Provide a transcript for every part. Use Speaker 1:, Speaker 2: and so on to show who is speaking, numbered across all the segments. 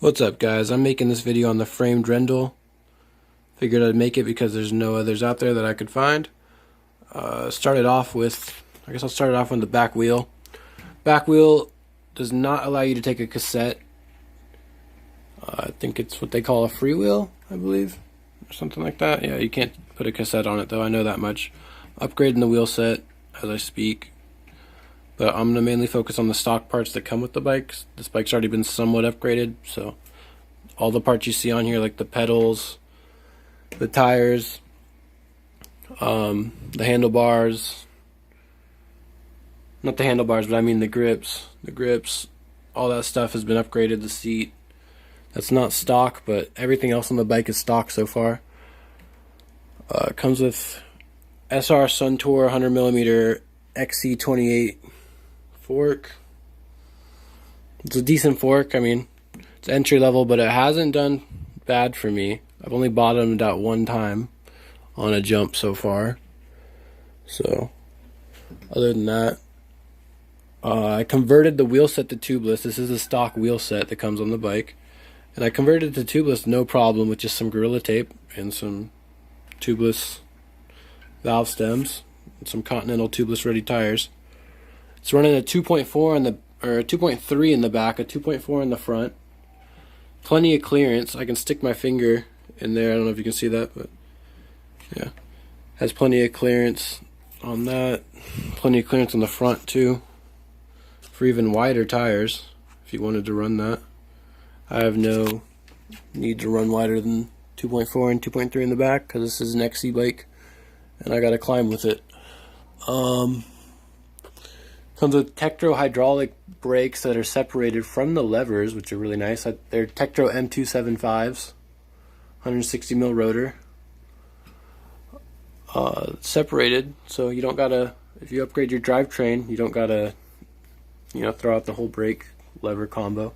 Speaker 1: What's up, guys? I'm making this video on the framed Rendal. Figured I'd make it because there's no others out there that I could find. I guess I'll start it off with the back wheel. Back wheel does not allow you to take a cassette. I think it's what they call a freewheel, I believe, or something like that. Yeah, you can't put a cassette on it though, I know that much. Upgrading the wheel set as I speak. But I'm going to mainly focus on the stock parts that come with the bikes. This bike's already been somewhat upgraded, so all the parts you see on here, like the pedals, the tires, the handlebars, not the handlebars, but I mean the grips, all that stuff has been upgraded. The seat, that's not stock, but everything else on the bike is stock so far. It comes with SR Suntour 100mm XC28 fork. It's a decent fork. I mean, it's entry level, but it hasn't done bad for me. I've only bottomed out one time on a jump so far. So, other than that, I converted the wheel set to tubeless. This is a stock wheel set that comes on the bike. And I converted it to tubeless no problem with just some Gorilla Tape and some tubeless valve stems and some Continental tubeless ready tires. It's running a 2.4 or a 2.3 in the back, a 2.4 in the front. Plenty of clearance. I can stick my finger in there. I don't know if you can see that, but yeah, has plenty of clearance on that. Plenty of clearance on the front too, for even wider tires if you wanted to run that. I have no need to run wider than 2.4 and 2.3 in the back because this is an XC bike and I gotta climb with it. Comes with Tektro hydraulic brakes that are separated from the levers, which are really nice. They're Tektro M275s, 160mm rotor. Separated, so you don't gotta, if you upgrade your drivetrain, you don't gotta, throw out the whole brake lever combo.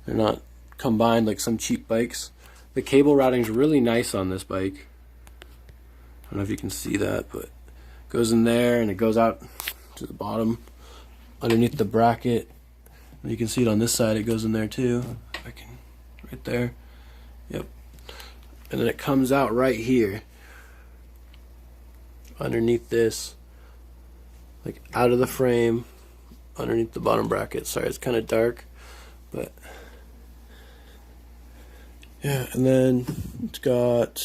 Speaker 1: They're not combined like some cheap bikes. The cable routing is really nice on this bike. I don't know if you can see that, but it goes in there and it goes out to the bottom underneath the bracket. And you can see it on this side, it goes in there too. If I can, right there. Yep. And then it comes out right here underneath this, like out of the frame, underneath the bottom bracket. Sorry, it's kind of dark, but yeah. And then it's got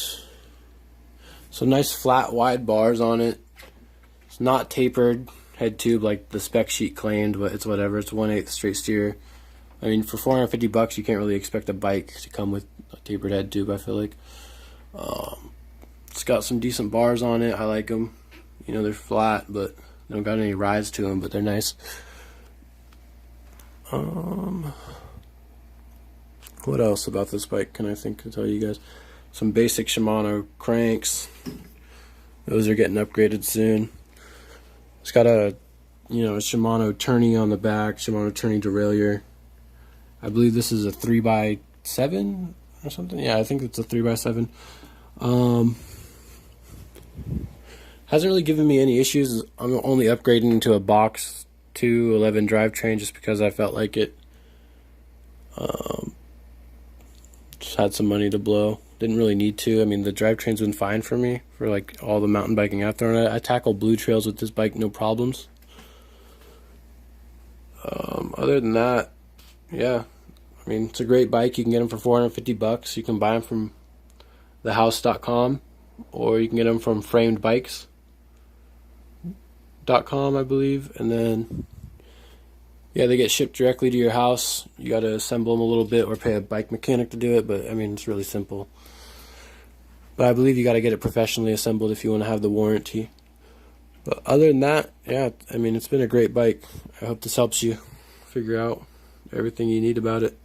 Speaker 1: some nice flat wide bars on it. It's not tapered head tube like the spec sheet claimed, but it's whatever. It's 1/8 straight steer. I mean, for $450 you can't really expect a bike to come with a tapered head tube, I feel like. It's got some decent bars on it. I like them. They're flat, but they don't got any rise to them, but they're nice. What else about this bike can I think to tell you guys? Some basic Shimano cranks. Those are getting upgraded soon. It's got a Shimano tourney on the back, Shimano tourney derailleur. I believe this is a 3x7 or something. Yeah, I think it's a 3x7. Hasn't really given me any issues. I'm only upgrading to a box 211 drivetrain just because I felt like it. Just had some money to blow. Didn't really need to. I mean, the drivetrain's been fine for me for like all the mountain biking I've thrown at. I tackle blue trails with this bike, no problems. Other than that, yeah, I mean, it's a great bike. You can get them for $450. You can buy them from thehouse.com, or you can get them from framedbikes.com, I believe. And then, yeah, they get shipped directly to your house. You got to assemble them a little bit or pay a bike mechanic to do it, but I mean, it's really simple. But I believe you got to get it professionally assembled if you want to have the warranty. But other than that, yeah, I mean, it's been a great bike. I hope this helps you figure out everything you need about it.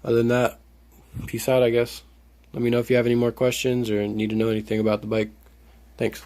Speaker 1: Other than that, peace out, I guess. Let me know if you have any more questions or need to know anything about the bike. Thanks.